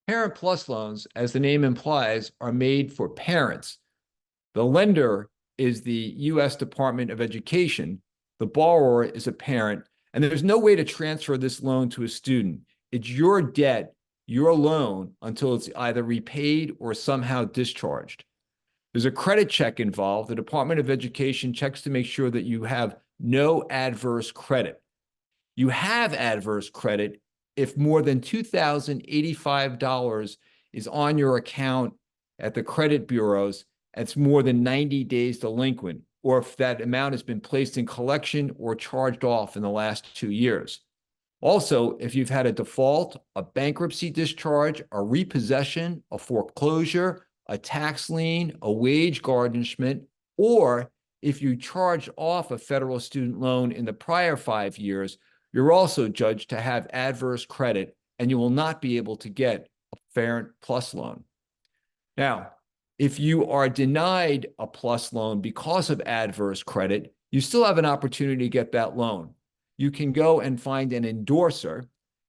Parent Plus loans, as the name implies, are made for parents. The lender is the U.S. Department of Education. The borrower is a parent, and there's no way to transfer this loan to a student. It's your debt, your loan, until it's either repaid or somehow discharged. There's a credit check involved. The Department of Education checks to make sure that you have no adverse credit. You have adverse credit if more than $2,085 is on your account at the credit bureaus, it's more than 90 days delinquent, or if that amount has been placed in collection or charged off in the last 2 years. Also, if you've had a default, a bankruptcy discharge, a repossession, a foreclosure, a tax lien, a wage garnishment, or if you charged off a federal student loan in the prior 5 years, you're also judged to have adverse credit, and you will not be able to get a Parent Plus loan. Now, if you are denied a Plus loan because of adverse credit, you still have an opportunity to get that loan. You can go and find an endorser.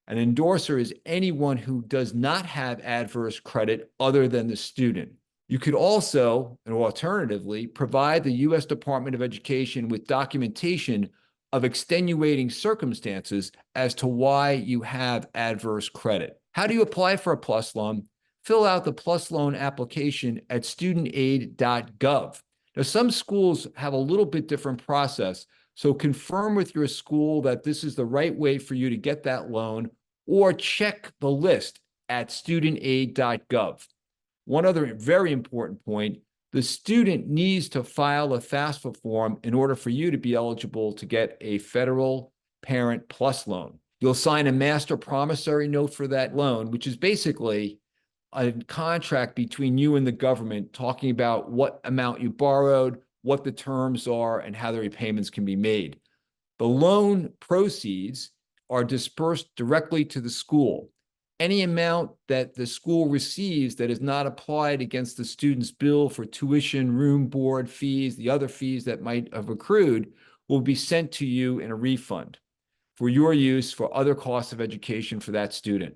An endorser is anyone who does not have adverse credit other than the student. You could also, and alternatively, provide the U.S. Department of Education with documentation of extenuating circumstances as to why you have adverse credit. How do you apply for a Plus loan? Fill out the Plus loan application at studentaid.gov. Now, some schools have a little bit different process, so confirm with your school that this is the right way for you to get that loan, or check the list at studentaid.gov. One other very important point, the student needs to file a FAFSA form in order for you to be eligible to get a federal Parent Plus loan. You'll sign a master promissory note for that loan, which is basically a contract between you and the government talking about what amount you borrowed, what the terms are, and how the repayments can be made. The loan proceeds are dispersed directly to the school. Any amount that the school receives that is not applied against the student's bill for tuition, room, board fees, the other fees that might have accrued, will be sent to you in a refund for your use for other costs of education for that student.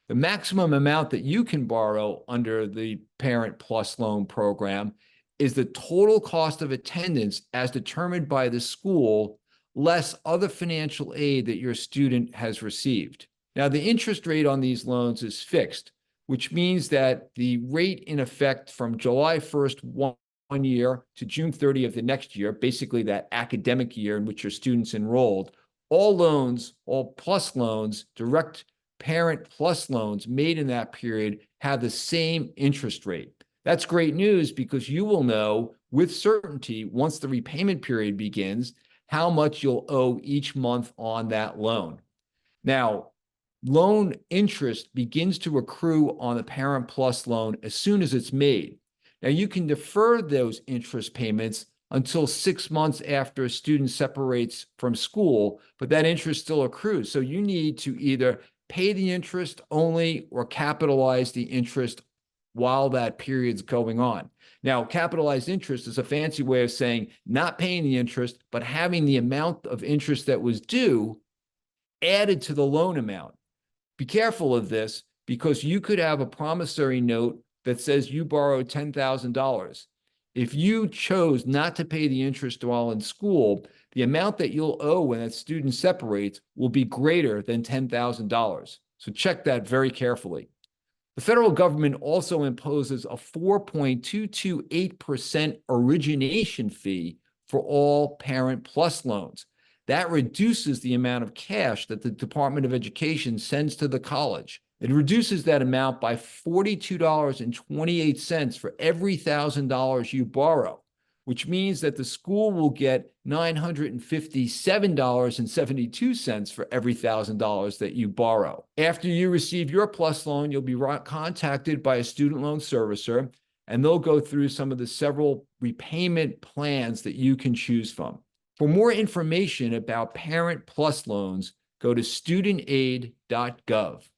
The maximum amount that you can borrow under the Parent Plus loan program is the total cost of attendance as determined by the school, less other financial aid that your student has received. Now, the interest rate on these loans is fixed, which means that the rate in effect from July 1st, one year to June 30th of the next year, basically that academic year in which your students enrolled, all loans, all Plus loans, direct Parent Plus loans made in that period have the same interest rate. That's great news because you will know with certainty once the repayment period begins how much you'll owe each month on that loan. Now, loan interest begins to accrue on the Parent Plus loan as soon as it's made. Now, you can defer those interest payments until 6 months after a student separates from school, but that interest still accrues. So you need to either pay the interest only or capitalize the interest while that period's going on. Now, capitalized interest is a fancy way of saying not paying the interest, but having the amount of interest that was due added to the loan amount. Be careful of this because you could have a promissory note that says you borrowed $10,000. If you chose not to pay the interest while in school, the amount that you'll owe when that student separates will be greater than $10,000. So check that very carefully. The federal government also imposes a 4.228% origination fee for all Parent Plus loans. That reduces the amount of cash that the Department of Education sends to the college. It reduces that amount by $42.28 for every $1,000 you borrow, which means that the school will get $957.72 for every $1,000 that you borrow. After you receive your Plus loan, you'll be contacted by a student loan servicer, and they'll go through some of the several repayment plans that you can choose from. For more information about Parent Plus loans, go to studentaid.gov.